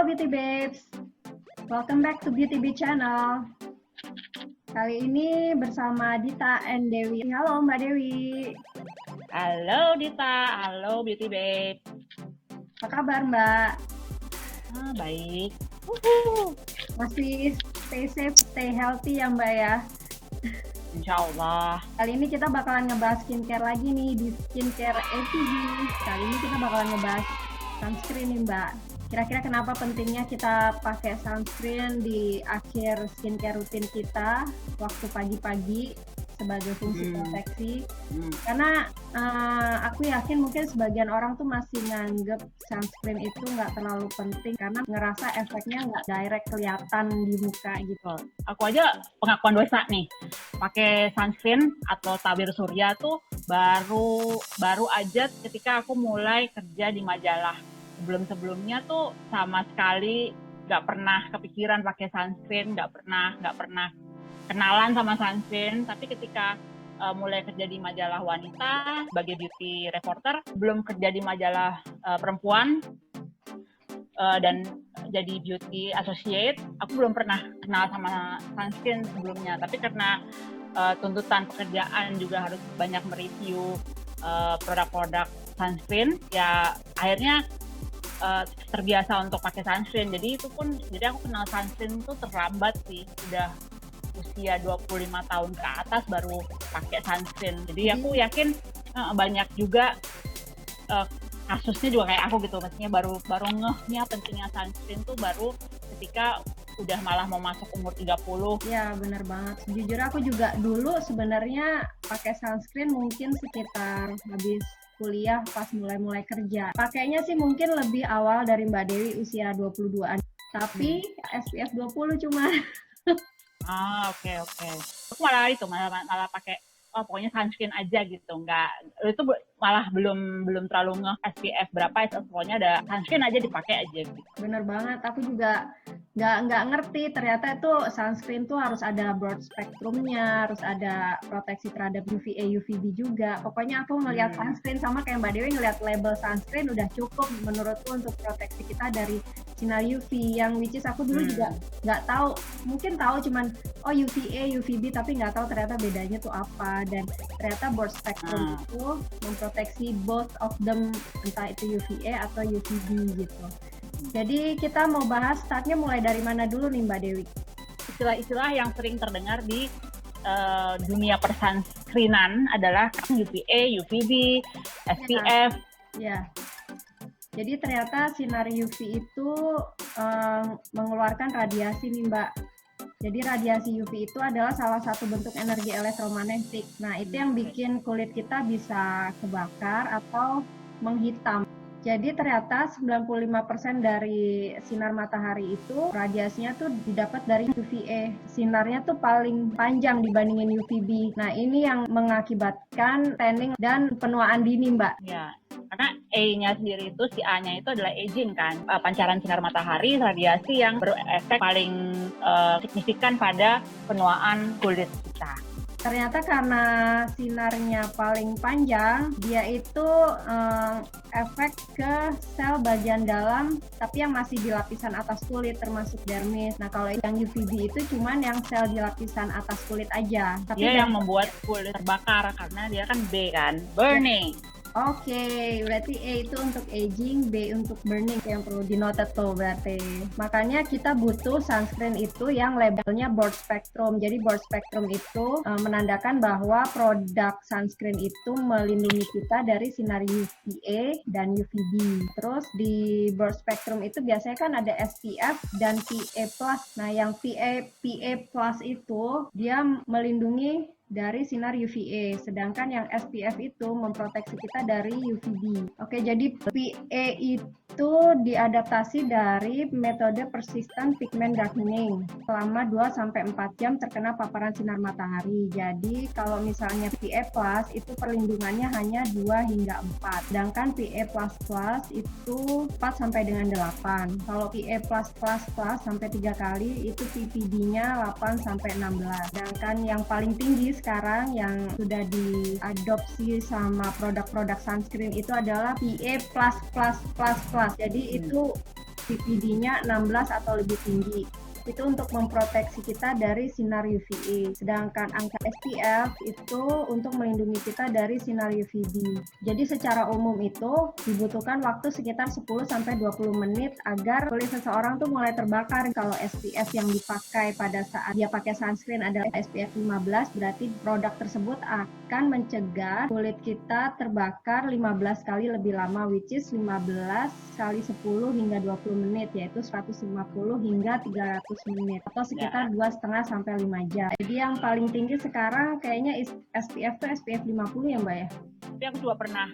Beauty Babes, welcome back to Beauty Bee Channel. Kali ini bersama Dita and Dewi. Halo Mbak Dewi. Halo Dita, halo Beauty Babe. Apa kabar Mbak? Baik. Masih stay safe, stay healthy ya Mbak ya? Insya Allah. Kali ini kita bakalan ngebahas skincare lagi nih di Skincare ATV. Kali ini kita bakalan ngebahas sunscreen nih Mbak. Kira-kira kenapa pentingnya kita pakai sunscreen di akhir skincare rutin kita waktu pagi-pagi sebagai fungsi proteksi? Karena aku yakin mungkin sebagian orang tuh masih nganggep sunscreen itu nggak terlalu penting karena ngerasa efeknya nggak direct kelihatan di muka gitu. Aku aja pengakuan dosa nih, pakai sunscreen atau tabir surya tuh baru aja ketika aku mulai kerja di majalah. Sebelumnya tuh sama sekali nggak pernah kepikiran pakai sunscreen, nggak pernah kenalan sama sunscreen. Tapi ketika mulai kerja di majalah wanita sebagai beauty reporter, belum kerja di majalah perempuan dan jadi beauty associate, aku belum pernah kenal sama sunscreen sebelumnya. Tapi karena tuntutan pekerjaan juga harus banyak mereview produk-produk sunscreen, ya akhirnya terbiasa untuk pakai sunscreen. Jadi aku kenal sunscreen itu terlambat sih, udah usia 25 tahun ke atas baru pakai sunscreen. Jadi aku yakin banyak juga kasusnya juga kayak aku gitu, maksudnya baru ngehnya pentingnya sunscreen tuh baru ketika udah malah mau masuk umur 30. Ya benar banget. Jujur aku juga dulu sebenarnya pakai sunscreen mungkin sekitar habis kuliah pas mulai kerja. Pakainya sih mungkin lebih awal dari Mbak Dewi usia 22-an. Tapi SPF 20 cuma. Oke. Aku malah pakai pokoknya sunscreen aja gitu. Itu malah belum terlalu SPF berapa, pokoknya ada sunscreen aja dipakai aja gitu. Bener banget. Aku juga nggak ngerti ternyata itu sunscreen tuh harus ada broad spektrumnya, harus ada proteksi terhadap UVA, UVB juga. Pokoknya aku ngelihat sunscreen sama kayak Mbak Dewi ngelihat label sunscreen udah cukup menurutku untuk proteksi kita dari sinar UV, yang which is aku dulu juga nggak tahu, mungkin tahu cuman UVA, UVB, tapi nggak tahu ternyata bedanya tuh apa. Dan ternyata broad spectrum itu memproteksi both of them, entah itu UVA atau UVB gitu. Jadi kita mau bahas startnya mulai dari mana dulu nih Mbak Dewi? Istilah-istilah yang sering terdengar di dunia persunscreenan adalah UVA, UVB, SPF. Ya. Jadi ternyata sinar UV itu mengeluarkan radiasi nih Mbak. Jadi radiasi UV itu adalah salah satu bentuk energi elektromagnetik. Nah, itu yang bikin kulit kita bisa kebakar atau menghitam. Jadi ternyata 95% dari sinar matahari itu radiasinya tuh didapat dari UVA. Sinarnya tuh paling panjang dibandingin UVB. Nah, ini yang mengakibatkan tanning dan penuaan dini, Mbak. Ya. Karena A-nya sendiri itu, si A-nya itu adalah aging kan, pancaran sinar matahari, radiasi yang berefek paling signifikan pada penuaan kulit kita. Ternyata karena sinarnya paling panjang, dia itu efek ke sel bagian dalam, tapi yang masih di lapisan atas kulit termasuk dermis. Nah kalau yang UVB itu cuman yang sel di lapisan atas kulit aja. Tapi dia yang membuat kulit terbakar karena dia kan B kan, burning. Oke, berarti A itu untuk aging, B untuk burning, yang perlu dinotet tuh berarti. Makanya kita butuh sunscreen itu yang labelnya broad spectrum. Jadi broad spectrum itu menandakan bahwa produk sunscreen itu melindungi kita dari sinar UVA dan UVB. Terus di broad spectrum itu biasanya kan ada SPF dan PA+. Nah, yang PA+ itu dia melindungi dari sinar UVA, sedangkan yang SPF itu memproteksi kita dari UVB. Oke, jadi PA itu diadaptasi dari metode persistent pigment darkening selama 2-4 jam terkena paparan sinar matahari. Jadi kalau misalnya PA+ itu perlindungannya hanya 2 hingga 4, sedangkan PA++ itu 4 sampai dengan 8. Kalau PA+++ sampai 3 kali itu PPD-nya 8 sampai 16. Sedangkan yang paling tinggi sekarang yang sudah diadopsi sama produk-produk sunscreen itu adalah PA++++. Jadi itu PPD-nya 16 atau lebih tinggi. Itu untuk memproteksi kita dari sinar UVA. Sedangkan angka SPF itu untuk melindungi kita dari sinar UVB. Jadi secara umum itu dibutuhkan waktu sekitar 10-20 menit agar kulit seseorang tuh mulai terbakar. Kalau SPF yang dipakai pada saat dia pakai sunscreen adalah SPF 15, berarti produk tersebut akan mencegah kulit kita terbakar 15 kali lebih lama, which is 15 kali 10 hingga 20 menit, yaitu 150 hingga 300 menit atau sekitar 2,5 sampai 5 jam. Jadi yang paling tinggi sekarang kayaknya SPF tuh SPF 50 ya Mbak ya? Tapi aku juga pernah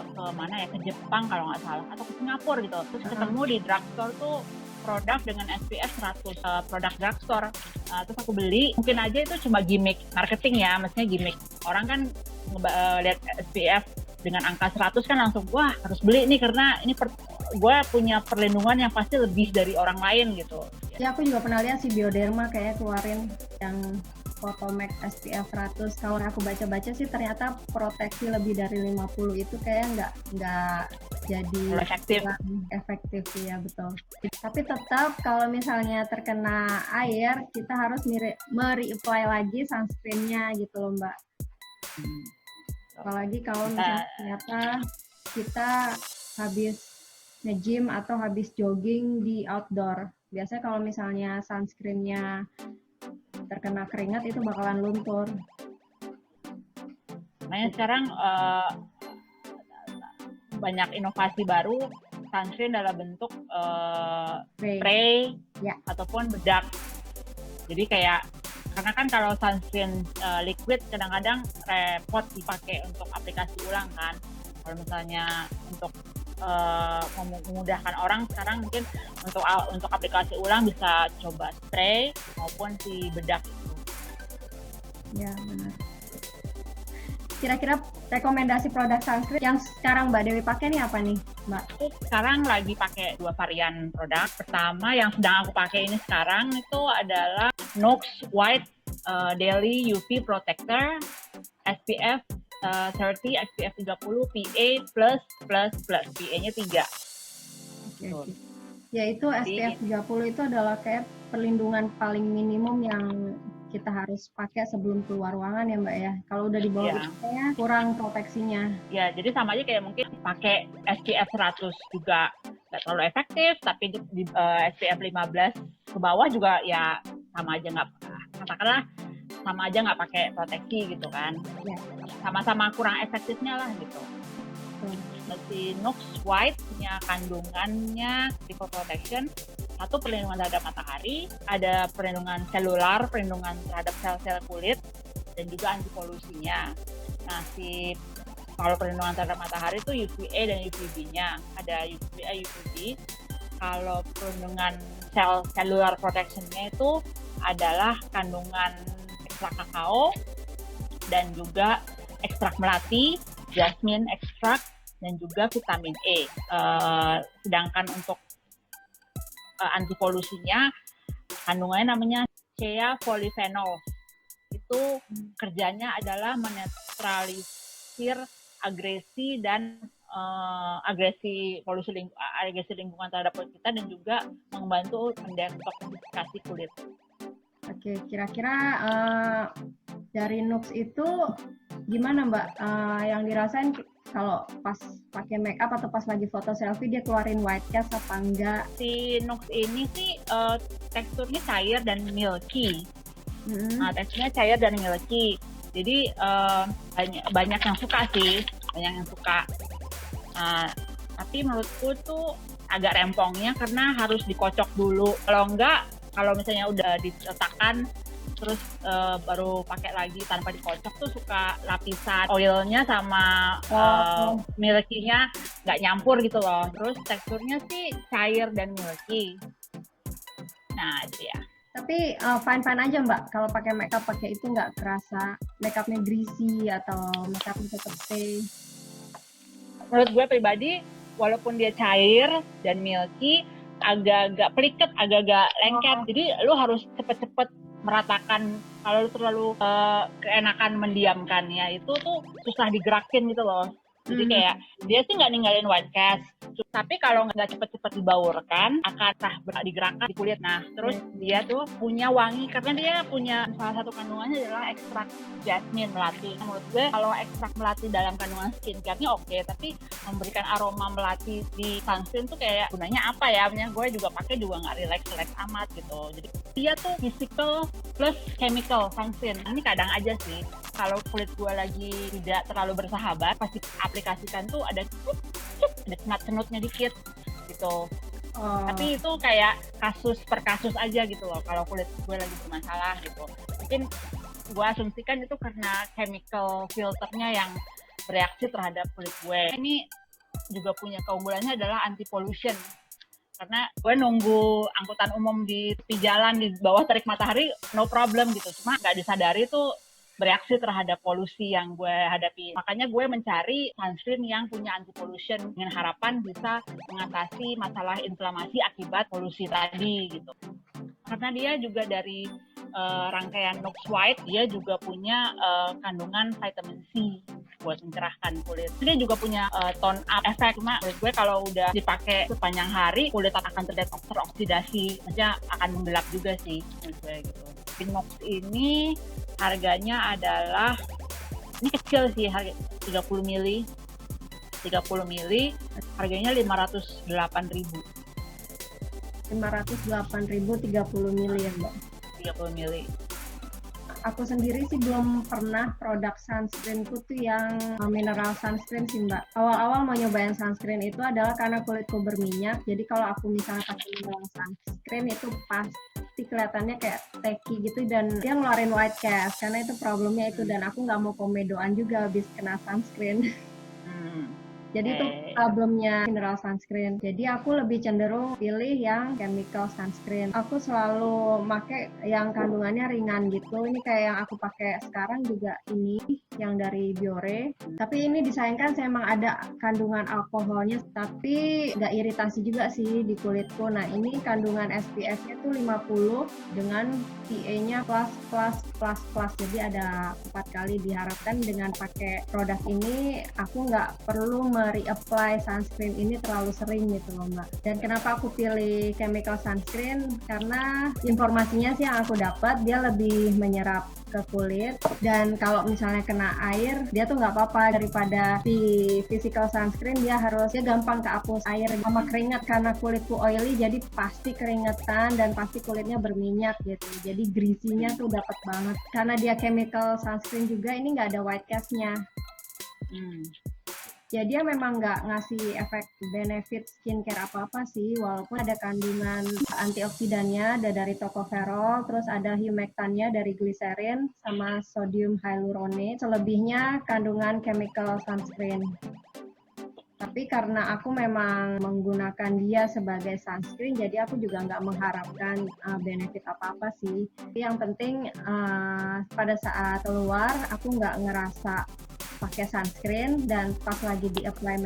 ke mana ya, ke Jepang kalau nggak salah, atau ke Singapura gitu. Terus ketemu di drugstore tuh produk dengan SPF 100, produk drugstore. Terus aku beli, mungkin aja itu cuma gimmick marketing ya, maksudnya gimmick. Orang kan lihat SPF dengan angka 100 kan langsung, wah harus beli nih karena ini gue punya perlindungan yang pasti lebih dari orang lain gitu. Ya aku juga pernah lihat si Bioderma kayak keluarin yang Photomax SPF 100. Kalau aku baca-baca sih ternyata proteksi lebih dari 50 itu kayak nggak jadi efektif ya, betul. Tapi tetap kalau misalnya terkena air kita harus me-reapply lagi sunscreen-nya gitu loh Mbak. Apalagi kalau misalnya ternyata kita habis nge-gym atau habis jogging di outdoor. Biasanya kalau misalnya sunscreen-nya terkena keringat itu bakalan luntur. Makanya sekarang banyak inovasi baru, sunscreen dalam bentuk spray ya, ataupun bedak. Jadi kayak, karena kan kalau sunscreen liquid kadang-kadang repot dipakai untuk aplikasi ulang kan. Kalau misalnya untuk memudahkan orang sekarang mungkin untuk aplikasi ulang bisa coba spray maupun si bedak itu. Ya benar. Kira-kira rekomendasi produk sunscreen yang sekarang Mbak Dewi pakai nih apa nih Mbak? Aku sekarang lagi pakai 2 varian produk. Pertama yang sedang aku pakai ini sekarang itu adalah Nux White Daily UV Protector SPF 30, SPF 30, PA+++, PA-nya 3. Okay. Yaitu SPF 30 itu adalah kayak perlindungan paling minimum yang kita harus pakai sebelum keluar ruangan ya Mbak ya. Kalau udah di bawah itu ya kurang proteksinya. Ya, jadi sama aja kayak mungkin pakai SPF 100 juga nggak terlalu efektif, tapi di SPF 15 ke bawah juga ya sama aja katakanlah sama aja nggak pakai proteksi gitu kan. Ya. Sama-sama kurang efektifnya lah gitu. Si Nux White punya kandungannya triple protection, satu perlindungan terhadap matahari, ada perlindungan selular, perlindungan terhadap sel-sel kulit, dan juga anti polusinya. Nah, kalau perlindungan terhadap matahari itu UVA dan UVB-nya. Ada UVA, UVB. Kalau perlindungan cellular protection-nya itu adalah kandungan ekstrak kakao dan juga ekstrak melati, jasmine ekstrak, dan juga vitamin E. Sedangkan untuk anti polusinya kandungannya namanya shea polyphenol. Itu kerjanya adalah menetralisir agresi dan agresi lingkungan terhadap kulit kita dan juga membantu mendetoksifikasi kulit. Oke, kira-kira dari Nux itu gimana Mbak yang dirasain kalau pas pakai make up atau pas lagi foto selfie dia keluarin white cast apa enggak? Si Nux ini sih teksturnya cair dan milky. Nah, teksturnya cair dan milky. Jadi banyak yang suka sih, banyak yang suka. Tapi menurutku tuh agak rempongnya karena harus dikocok dulu. Kalau enggak, kalau misalnya udah diletakkan terus baru pakai lagi tanpa dikocok tuh suka lapisan oilnya sama milky-nya nggak nyampur gitu loh. Terus teksturnya sih cair dan milky. Nah itu ya. Tapi fine-fine aja Mbak kalau pakai makeup pakai itu nggak kerasa makeupnya greasy atau makeupnya tetap stay. Menurut gue pribadi walaupun dia cair dan milky agak-agak peliket, agak-agak lengket. Jadi lu harus cepet-cepet meratakan. Kalau lu terlalu keenakan mendiamkannya itu tuh susah digerakin gitu loh. Jadi kayak dia sih nggak ninggalin white cast, gitu. Tapi kalau nggak cepet-cepet dibaurkan, akan digerakkan di kulit. Nah, terus dia tuh punya wangi karena dia punya salah satu kandungannya adalah ekstrak jasmine melati. Menurut gue kalau ekstrak melati dalam kandungan skincare-nya oke, tapi memberikan aroma melati di sunscreen tuh kayak gunanya apa ya? Gue juga pakai juga nggak relax amat gitu. Jadi dia tuh physical plus chemical sunscreen. Ini kadang aja sih kalau kulit gue lagi tidak terlalu bersahabat, pasti aplikasikan tuh ada cenut-cenutnya dikit gitu. Tapi itu kayak kasus per kasus aja gitu loh kalau kulit gue lagi bermasalah gitu. Mungkin gue asumsikan itu karena chemical filternya yang bereaksi terhadap kulit gue. Ini juga punya keunggulannya adalah anti pollution. Karena gue nunggu angkutan umum di tepi jalan di bawah terik matahari no problem gitu. Cuma nggak disadari tuh bereaksi terhadap polusi yang gue hadapi. Makanya gue mencari sunscreen yang punya anti pollution dengan harapan bisa mengatasi masalah inflamasi akibat polusi tadi gitu. Karena dia juga dari rangkaian Nox White, dia juga punya kandungan vitamin C buat mencerahkan kulit. Dia juga punya tone up efek. Cuma kulit gue kalau udah dipakai sepanjang hari, kulit akan terlihat teroksidasi. Maksudnya akan menggelap juga sih kulit gue gitu. Nox ini harganya adalah, ini kecil sih, harga 30 mili, harganya 508.000. 508.000 30 mili ya Mbak? 30 mili. Aku sendiri sih belum pernah produk sunscreenku tuh yang mineral sunscreen sih Mbak. Awal-awal mau nyobain sunscreen itu adalah karena kulitku berminyak. Jadi kalau aku misalnya pakai mineral sunscreen itu pasti kelihatannya kayak tacky gitu dan dia ngeluarin white cast karena itu problemnya itu, dan aku nggak mau komedoan juga habis kena sunscreen. Jadi itu problemnya mineral sunscreen. Jadi aku lebih cenderung pilih yang chemical sunscreen. Aku selalu pakai yang kandungannya ringan gitu. Ini kayak yang aku pakai sekarang juga ini yang dari Biore. Tapi ini disayangkan saya emang ada kandungan alkoholnya, tapi nggak iritasi juga sih di kulitku. Nah ini kandungan SPF-nya tuh 50 dengan PA-nya plus. Jadi ada 4 kali. Diharapkan dengan pakai produk ini aku nggak perlu reapply sunscreen ini terlalu sering gitu loh Mbak. Dan kenapa aku pilih chemical sunscreen? Karena informasinya sih yang aku dapat dia lebih menyerap ke kulit, dan kalau misalnya kena air dia tuh nggak apa-apa daripada si physical sunscreen dia gampang kehapus air sama keringat. Karena kulitku oily jadi pasti keringetan dan pasti kulitnya berminyak gitu, jadi greasy-nya tuh dapat banget. Karena dia chemical sunscreen juga ini nggak ada white cast-nya. Ya dia memang nggak ngasih efek benefit skincare apa-apa sih, walaupun ada kandungan antioksidannya ada dari tocopherol, terus ada humectannya dari glycerin sama sodium hyaluronate, selebihnya kandungan chemical sunscreen. Tapi karena aku memang menggunakan dia sebagai sunscreen, jadi aku juga nggak mengharapkan benefit apa-apa sih. Yang penting pada saat keluar aku nggak ngerasa pakai sunscreen, dan pas lagi di apply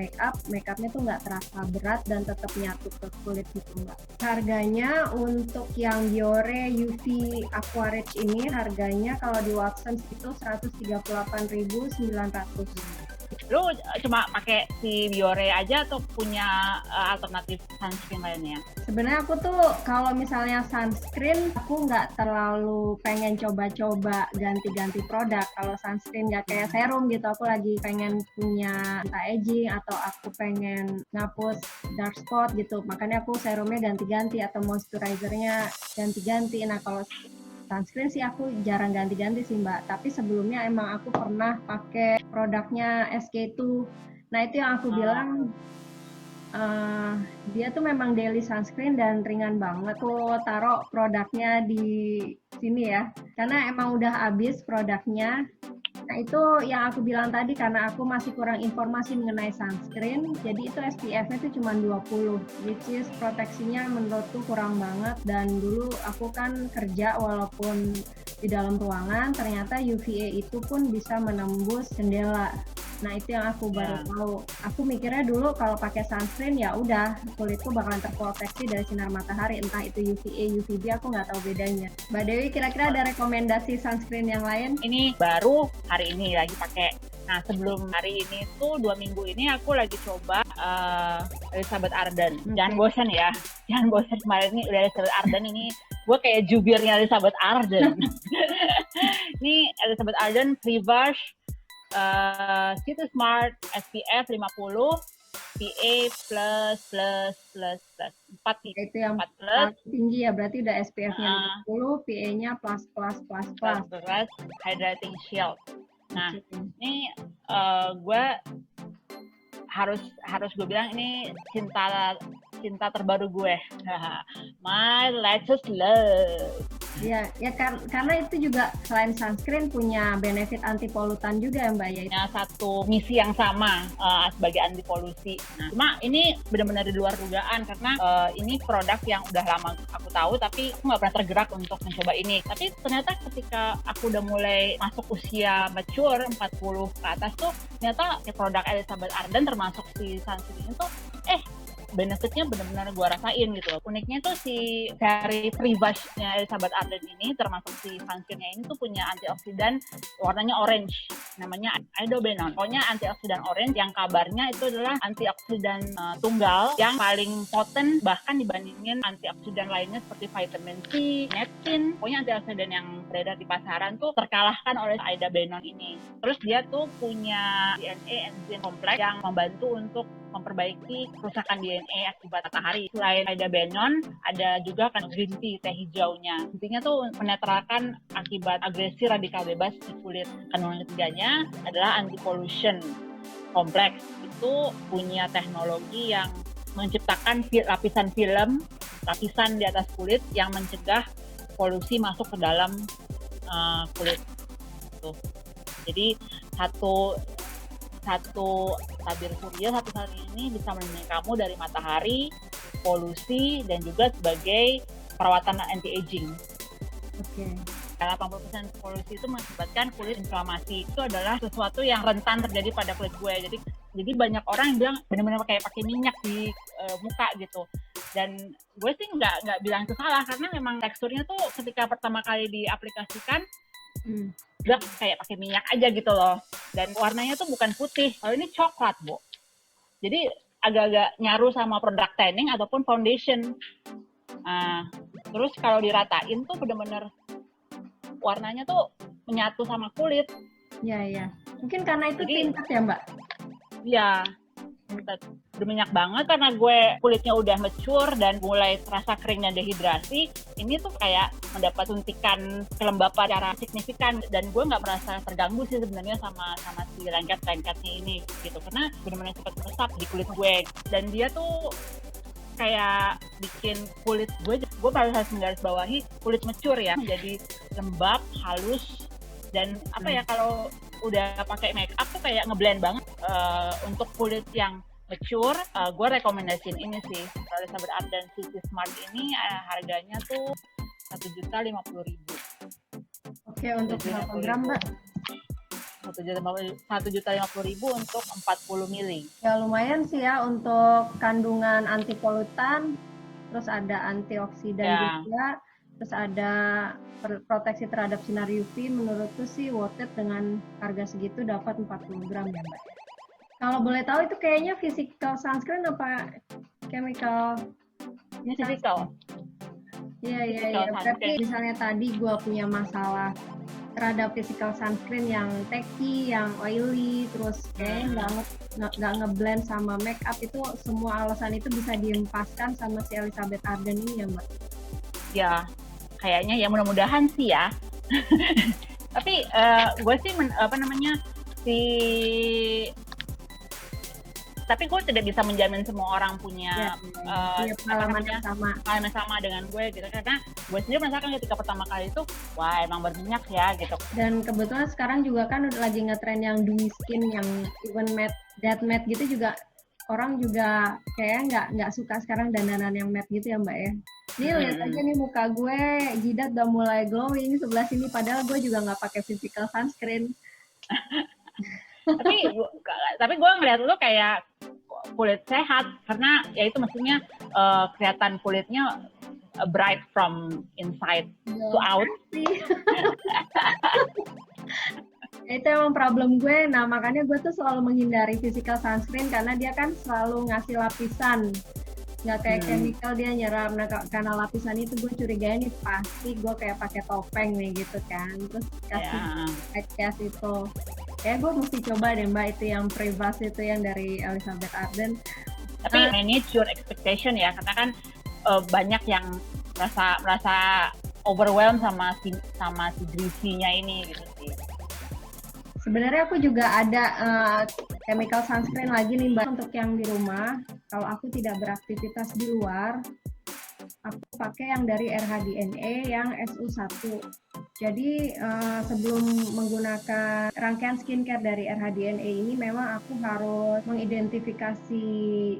makeupnya tuh nggak terasa berat dan tetap nyatu ke kulit gitu Mbak. Harganya untuk yang Biore UV Aqua Rich ini harganya kalau di Watsons itu 138.900. Lu cuma pakai si Biore aja atau punya alternatif sunscreen lainnya? Sebenarnya aku tuh kalau misalnya sunscreen aku nggak terlalu pengen coba-coba ganti-ganti produk. Kalau sunscreen nggak kayak serum gitu, aku lagi pengen punya anti-aging atau aku pengen ngapus dark spot gitu, makanya aku serumnya ganti-ganti atau moisturizernya ganti-ganti. Nah kalau sunscreen sih aku jarang ganti-ganti sih Mbak, tapi sebelumnya emang aku pernah pakai produknya SK2. Nah itu yang aku bilang dia tuh memang daily sunscreen dan ringan banget. Aku taruh produknya di sini ya, karena emang udah habis produknya. Nah itu yang aku bilang tadi, karena aku masih kurang informasi mengenai sunscreen, jadi itu SPF-nya itu cuma 20, which is proteksinya menurutku kurang banget. Dan dulu aku kan kerja walaupun di dalam ruangan, ternyata UVA itu pun bisa menembus jendela. Nah itu yang aku baru tahu. Aku mikirnya dulu kalau pakai sunscreen ya udah kulitku bakalan terproteksi dari sinar matahari, entah itu UVA, UVB, aku nggak tahu bedanya. Mbak Dewi, kira-kira ada rekomendasi sunscreen yang lain? Ini baru hari ini lagi pakai. Nah sebelum hari ini tuh 2 minggu ini aku lagi coba Elizabeth Arden. Oke. Jangan bosan ya. Jangan bosan, kemarin ini udah Elizabeth Arden, ini gue kayak jubirnya Elizabeth Arden. Ini Elizabeth Arden Freewash City Smart SPF 50 PA plus 4 Itu yang 4 plus tinggi ya, berarti udah SPF-nya 50, PA-nya plus. plus hydrating shield. Nah, Oke. ini gue harus gue bilang ini cinta terbaru gue. My latest love. Ya karena itu juga selain sunscreen punya benefit anti polutan juga ya Mbak ya. Punya satu misi yang sama sebagai anti polusi. Nah, cuma ini benar-benar di luar dugaan karena ini produk yang udah lama aku tahu tapi aku nggak pernah tergerak untuk mencoba ini. Tapi ternyata ketika aku udah mulai masuk usia mature 40 ke atas tuh ternyata produk Elizabeth Arden termasuk si sunscreen itu benefitnya benar-benar gue rasain gitu loh. Uniknya tuh si seri Freewash-nya Elizabeth Arden ini, termasuk si sunscreen-nya ini tuh punya antioksidan warnanya orange, namanya idobenon. Pokoknya antioksidan orange yang kabarnya itu adalah antioksidan tunggal yang paling poten bahkan dibandingin antioksidan lainnya seperti vitamin C, niacin. Pokoknya antioksidan yang beredar di pasaran tuh terkalahkan oleh idobenon ini. Terus dia tuh punya DNA enzim kompleks yang membantu untuk memperbaiki kerusakan DNA akibat matahari. Selain idobenon, ada juga kan green tea, teh hijaunya. Intinya tuh menetralkan akibat agresi radikal bebas di kulit. Kandungan ketiganya adalah anti-pollution kompleks. Itu punya teknologi yang menciptakan lapisan film, lapisan di atas kulit yang mencegah polusi masuk ke dalam kulit. Tuh. Jadi satu tabir surya satu saat ini bisa melindungi kamu dari matahari, polusi, dan juga sebagai perawatan anti-aging. Oke. 80% polusi itu mengakibatkan kulit inflamasi. Itu adalah sesuatu yang rentan terjadi pada kulit gue. Jadi banyak orang yang bilang benar-benar kayak pakai minyak di muka gitu. Dan gue sih nggak bilang itu salah karena memang teksturnya tuh ketika pertama kali diaplikasikan udah kayak pakai minyak aja gitu loh. Dan warnanya tuh bukan putih. Kalau ini coklat, Bu. Jadi agak-agak nyaru sama produk tanning ataupun foundation. Terus kalau diratain tuh bener-bener warnanya tuh menyatu sama kulit. Iya. Mungkin karena itu Jadi, tinted ya, Mbak? Iya. Berminyak banget karena gue kulitnya udah mature dan mulai terasa kering dan dehidrasi. Ini tuh kayak mendapat suntikan kelembapan secara signifikan dan gue nggak merasa terganggu sih sebenarnya sama si lengket-lengketnya ini gitu karena benar-benar cepat meresap di kulit gue dan dia tuh kayak bikin kulit gue harus menggarisbawahi kulit mature ya menjadi lembab, halus dan kalau udah pakai make up tuh kayak ngeblend banget untuk kulit yang mature. Gue rekomendasiin ini sih Elizabeth Arden City Smart ini harganya tuh 1.050.000. Oke, untuk berapa gram, Mbak? 1.050.000 untuk 40 mili. Ya lumayan sih ya untuk kandungan anti polutan, terus ada antioksidan juga, terus ada proteksi terhadap sinar UV. Menurutku sih worth it dengan harga segitu dapat 40 gram ya Mbak. Kalau boleh tahu itu kayaknya physical sunscreen apa chemical? Ini physical. Iya. Berarti misalnya tadi gue punya masalah terhadap physical sunscreen yang tacky, yang oily, terus kayak nggak ngeblend sama make up, itu semua alasan itu bisa diempaskan sama si Elizabeth Arden ini ya Mbak? Ya, kayaknya ya mudah-mudahan sih ya. Tapi gue sih tapi gue tidak bisa menjamin semua orang punya pengalaman yang sama dengan gue gitu karena gue sendiri merasakan ketika pertama kali itu wah emang berminyak ya gitu. Dan kebetulan sekarang juga kan lagi ngetren yang dewy skin, yang even matte, dead matte gitu juga orang juga kayak nggak suka sekarang dandanan yang matte gitu ya Mbak ya. Nih lihat aja nih muka gue, jidat udah mulai glowing sebelah sini padahal gue juga nggak pakai physical sunscreen. tapi gue ngeliat lu kayak kulit sehat karena ya itu maksudnya kelihatan kulitnya bright from inside to out. Itu emang problem gue. Nah, makanya gue tuh selalu menghindari physical sunscreen karena dia kan selalu ngasih lapisan. Nggak kayak chemical dia nyerap. Nah, karena lapisan itu gue curiga nih pasti gue kayak pakai topeng nih gitu kan. Terus kasih cast itu. Kayak gue mesti coba deh Mbak itu yang Privas itu yang dari Elizabeth Arden. Tapi manage your expectation ya, karena kan banyak yang merasa overwhelmed sama si greasy-nya ini gitu sih. Sebenarnya aku juga ada chemical sunscreen lagi nih Mbak untuk yang di rumah. Kalau aku tidak beraktivitas di luar, aku pakai yang dari RHDNA yang SU1. Jadi sebelum menggunakan rangkaian skincare dari RHDNA ini memang aku harus mengidentifikasi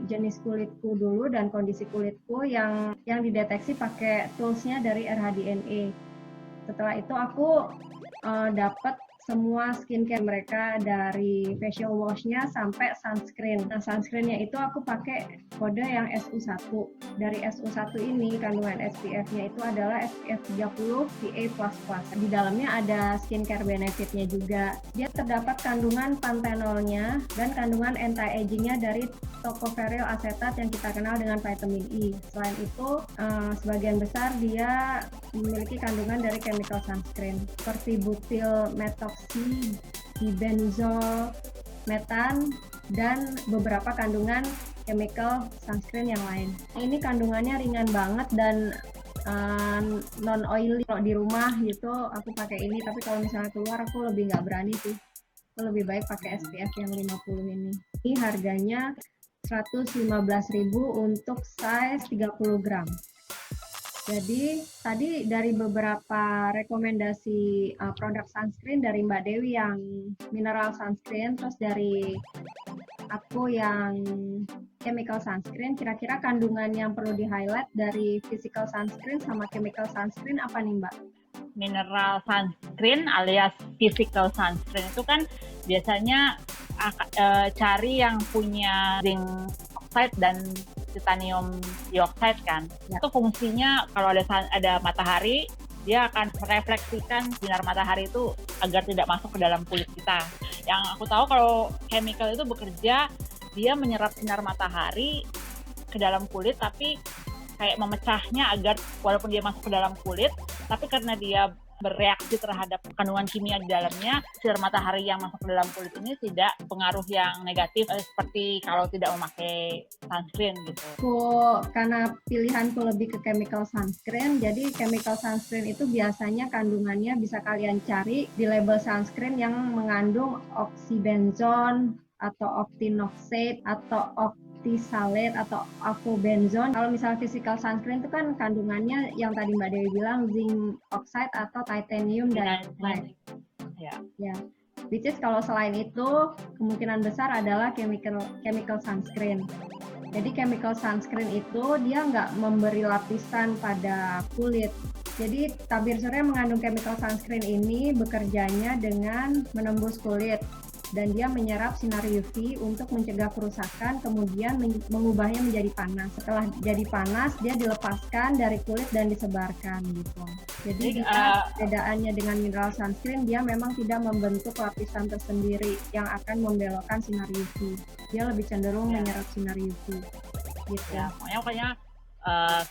jenis kulitku dulu dan kondisi kulitku yang dideteksi pakai toolsnya dari RHDNA. Setelah itu aku dapat semua skincare mereka dari facial washnya sampai sunscreen. Nah, sunscreennya itu aku pakai kode yang SU1. Dari SU1 ini kandungan SPF-nya itu adalah SPF 30 PA++. Di dalamnya ada skincare benefitnya juga. Dia terdapat kandungan pantenolnya dan kandungan anti-agingnya dari tocopherol acetat yang kita kenal dengan vitamin E. Selain itu, sebagian besar dia memiliki kandungan dari chemical sunscreen seperti butyl methoxy, dibenzol, metan, dan beberapa kandungan chemical sunscreen yang lain. Ini kandungannya ringan banget dan non oily. Kalau di rumah gitu aku pakai ini, tapi kalau misalnya keluar aku lebih nggak berani sih. Aku lebih baik pakai SPF yang 50 ini. Ini harganya 115.000 untuk size 30 gram. Jadi tadi dari beberapa rekomendasi produk sunscreen dari Mbak Dewi yang mineral sunscreen, terus dari aku yang chemical sunscreen, kira-kira kandungan yang perlu di-highlight dari physical sunscreen sama chemical sunscreen apa nih Mbak? Mineral sunscreen alias physical sunscreen itu kan biasanya cari yang punya zinc oxide dan titanium dioxide kan. Ya. Itu fungsinya kalau ada matahari, dia akan merefleksikan sinar matahari itu agar tidak masuk ke dalam kulit kita. Yang aku tahu kalau chemical itu bekerja, dia menyerap sinar matahari ke dalam kulit, tapi kayak memecahnya agar walaupun dia masuk ke dalam kulit, tapi karena dia bereaksi terhadap kandungan kimia di dalamnya, sinar matahari yang masuk ke dalam kulit ini tidak pengaruh yang negatif seperti kalau tidak memakai sunscreen gitu. Karena pilihanku lebih ke chemical sunscreen, jadi chemical sunscreen itu biasanya kandungannya bisa kalian cari di label sunscreen yang mengandung oxybenzone atau octinoxate atau octisalate atau avobenzone. Kalau misalnya physical sunscreen itu kan kandungannya yang tadi Mbak Dewi bilang zinc oxide atau titanium dioxide. Ya. Which is kalau selain itu kemungkinan besar adalah chemical sunscreen. Jadi chemical sunscreen itu dia nggak memberi lapisan pada kulit. Jadi tabir surya mengandung chemical sunscreen ini bekerjanya dengan menembus kulit dan dia menyerap sinar UV untuk mencegah kerusakan, kemudian mengubahnya menjadi panas. Setelah jadi panas, dia dilepaskan dari kulit dan disebarkan gitu. Jadi perbedaannya dengan mineral sunscreen, dia memang tidak membentuk lapisan tersendiri yang akan membelokkan sinar UV. Dia lebih cenderung menyerap sinar UV. Gitu. Ya, pokoknya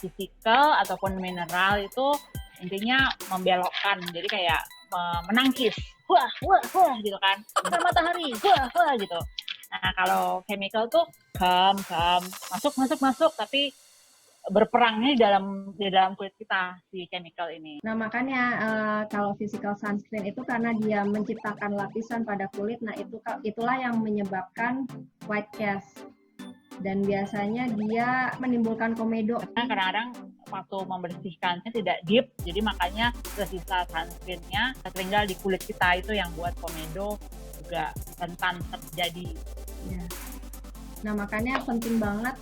physical ataupun mineral itu intinya membelokkan. Jadi kayak menangkis, wah gitu kan, sinar matahari, wah gitu. Nah kalau chemical tuh masuk, tapi berperangnya di dalam kulit kita si chemical ini. Nah makanya kalau physical sunscreen itu karena dia menciptakan lapisan pada kulit, nah itulah yang menyebabkan white cast. Dan biasanya dia menimbulkan komedo. Kadang-kadang waktu membersihkannya tidak deep, jadi makanya tersisa sunscreen-nya tertinggal di kulit kita, itu yang buat komedo juga rentan terjadi. Ya. Nah makanya penting banget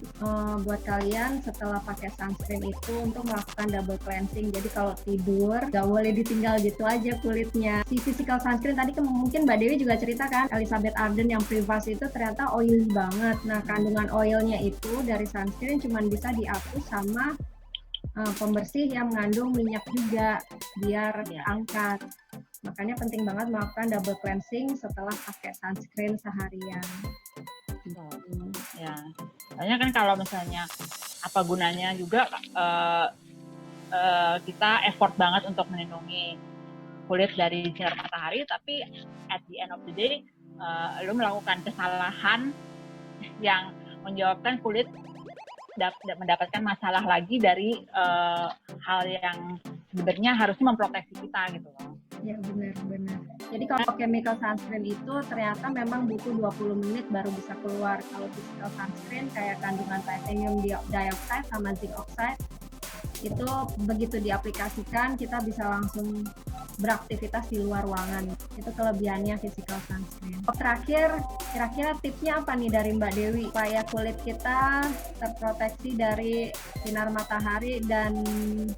buat kalian setelah pakai sunscreen itu untuk melakukan double cleansing. Jadi kalau tidur gak boleh ditinggal gitu aja kulitnya. Si physical sunscreen tadi mungkin Mbak Dewi juga cerita kan, Elizabeth Arden yang Privas itu ternyata oily banget. Nah kandungan oilnya itu dari sunscreen cuma bisa dihapus sama pembersih yang mengandung minyak juga biar angkat. Makanya penting banget melakukan double cleansing setelah pakai sunscreen seharian. Ya, soalnya kan kalau misalnya apa gunanya juga kita effort banget untuk melindungi kulit dari sinar matahari, tapi at the end of the day lu melakukan kesalahan yang menyebabkan kulit mendapatkan masalah lagi dari hal yang sebenarnya harusnya memproteksi kita gitu loh. Ya benar-benar. Jadi kalau chemical sunscreen itu ternyata memang butuh 20 menit baru bisa keluar. Kalau physical sunscreen kayak kandungan titanium dioxide sama zinc oxide itu begitu diaplikasikan kita bisa langsung beraktivitas di luar ruangan. Itu kelebihannya physical sunscreen. Terakhir, kira-kira tipsnya apa nih dari Mbak Dewi supaya kulit kita terproteksi dari sinar matahari dan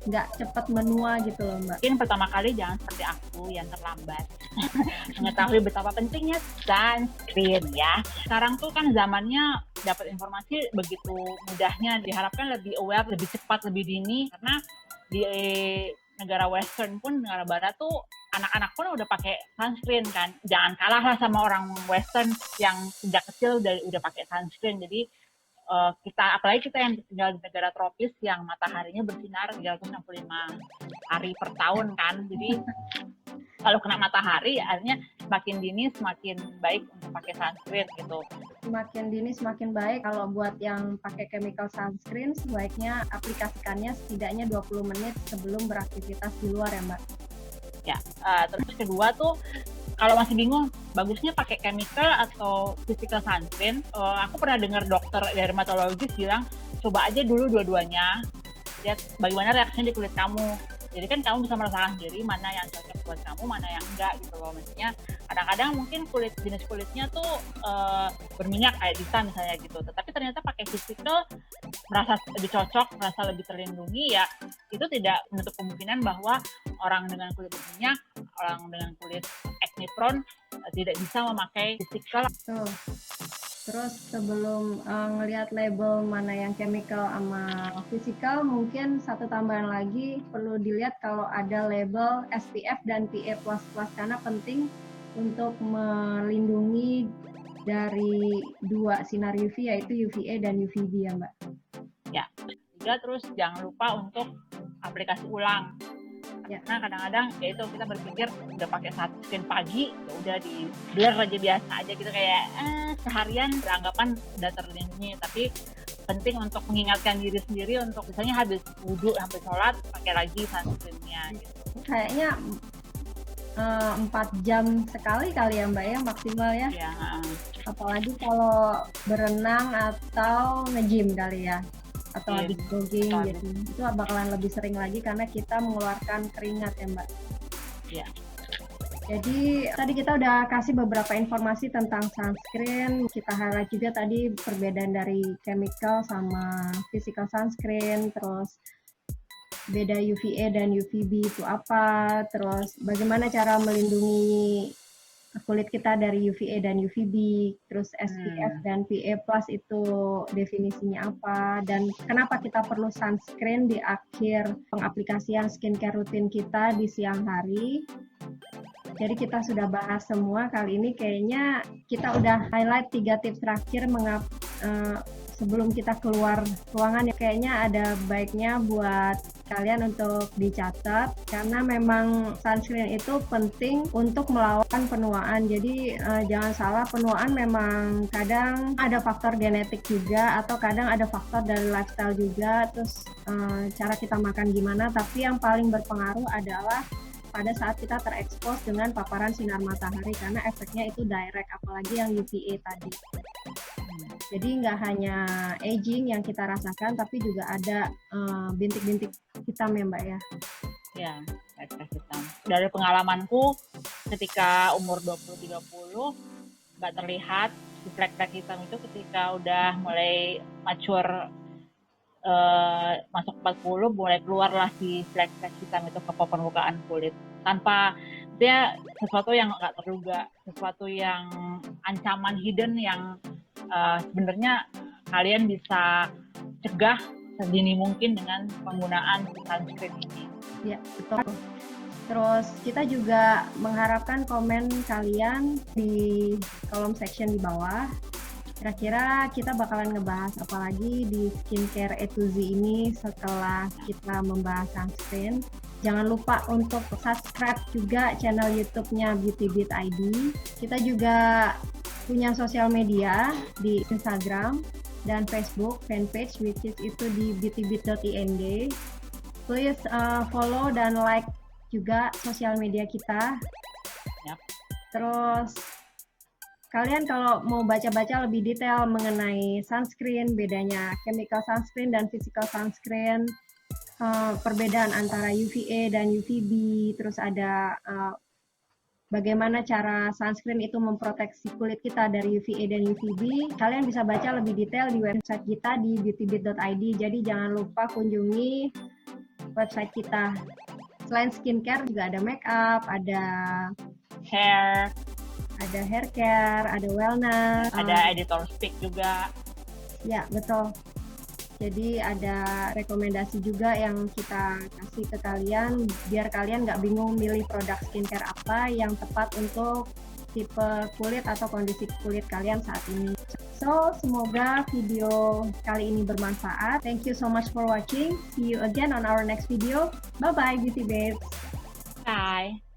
nggak cepat menua gitu loh Mbak? Mungkin pertama kali jangan seperti aku yang terlambat mengetahui betapa pentingnya sunscreen ya. Sekarang tuh kan zamannya dapat informasi begitu mudahnya, diharapkan lebih aware, lebih cepat, lebih dini, karena di negara western pun, negara barat tuh anak-anak pun udah pakai sunscreen kan. Jangan kalah lah sama orang western yang sejak kecil udah pakai sunscreen. Jadi kita, apalagi kita yang tinggal di negara tropis yang mataharinya bersinar 365 hari per tahun kan. Jadi kalau kena matahari artinya semakin dini semakin baik untuk pakai sunscreen gitu. Semakin dini semakin baik. Kalau buat yang pakai chemical sunscreen sebaiknya aplikasikannya setidaknya 20 menit sebelum beraktivitas di luar ya Mbak. Ya, terus kedua tuh kalau masih bingung bagusnya pakai chemical atau physical sunscreen, aku pernah dengar dokter dermatologis bilang coba aja dulu dua-duanya, lihat bagaimana reaksinya di kulit kamu. Jadi kan kamu bisa merasakan sendiri mana yang cocok buat kamu, mana yang enggak gitu loh. Maksudnya kadang-kadang mungkin jenis kulitnya tuh berminyak kayak Dita misalnya gitu. Tetapi ternyata pakai physical merasa lebih cocok, merasa lebih terlindungi ya. Itu tidak menutup kemungkinan bahwa orang dengan kulit berminyak, orang dengan kulit acne prone tidak bisa memakai physical. Tuh. Terus sebelum ngelihat label mana yang chemical sama physical, mungkin satu tambahan lagi perlu dilihat kalau ada label SPF dan PA++, karena penting untuk melindungi dari dua sinar UV yaitu UVA dan UVB ya Mbak. Ya, juga terus jangan lupa untuk aplikasi ulang. Ya. Nah kadang-kadang ya itu kita berpikir udah pakai sunscreen pagi ya udah di blur aja biasa aja gitu kayak seharian beranggapan udah terlindungi, tapi penting untuk mengingatkan diri sendiri untuk misalnya habis wudhu, habis sholat pakai lagi sunscreennya gitu. Kayaknya 4 jam sekali kali ya Mbak ya maksimal ya. Ya. Apalagi kalau berenang atau nge-gym kali ya. Atau habis jogging gitu. Itu bakalan lebih sering lagi karena kita mengeluarkan keringat ya Mbak. Iya. Jadi tadi kita udah kasih beberapa informasi tentang sunscreen. Kita highlight juga tadi perbedaan dari chemical sama physical sunscreen, terus beda UVA dan UVB itu apa, terus bagaimana cara melindungi kulit kita dari UVA dan UVB, terus SPF dan PA+ itu definisinya apa, dan kenapa kita perlu sunscreen di akhir pengaplikasian skincare rutin kita di siang hari. Jadi kita sudah bahas semua kali ini, kayaknya kita udah highlight 3 tips terakhir sebelum kita keluar ruangan ya. Kayaknya ada baiknya buat kalian untuk dicatat karena memang sunscreen itu penting untuk melawan penuaan. Jadi jangan salah, penuaan memang kadang ada faktor genetik juga atau kadang ada faktor dari lifestyle juga, terus cara kita makan gimana, tapi yang paling berpengaruh adalah pada saat kita terekspos dengan paparan sinar matahari karena efeknya itu direct, apalagi yang UVA tadi. Jadi nggak hanya aging yang kita rasakan, tapi juga ada bintik-bintik hitam ya Mbak ya? Ya, efek hitam. Dari pengalamanku ketika umur 20-30 nggak terlihat si flek-flek hitam itu ketika udah mulai mature masuk 40 mulai keluarlah si flek-flek hitam itu ke permukaan kulit tanpa dia sesuatu yang nggak terduga, sesuatu yang ancaman hidden yang sebenarnya kalian bisa cegah sedini mungkin dengan penggunaan sunscreen ini. Ya, betul. Terus kita juga mengharapkan komen kalian di kolom section di bawah. Kira-kira kita bakalan ngebahas apa lagi di skincare A to Z ini setelah kita membahas sunscreen. Jangan lupa untuk subscribe juga channel YouTube-nya Beautybit ID. Kita juga punya sosial media di Instagram dan Facebook fanpage, which is itu di beautybit.ind. Please follow dan like juga sosial media kita. Yap. Terus kalian kalau mau baca-baca lebih detail mengenai sunscreen, bedanya chemical sunscreen dan physical sunscreen, perbedaan antara UVA dan UVB, terus ada bagaimana cara sunscreen itu memproteksi kulit kita dari UVA dan UVB, kalian bisa baca lebih detail di website kita di beautybit.id. Jadi jangan lupa kunjungi website kita. Selain skincare juga ada makeup, ada Hair, hair care, ada wellness, ada editor speak juga. Ya, betul. Jadi ada rekomendasi juga yang kita kasih ke kalian biar kalian nggak bingung milih produk skincare apa yang tepat untuk tipe kulit atau kondisi kulit kalian saat ini. So, semoga video kali ini bermanfaat. Thank you so much for watching. See you again on our next video. Bye-bye, Beauty Babes. Bye.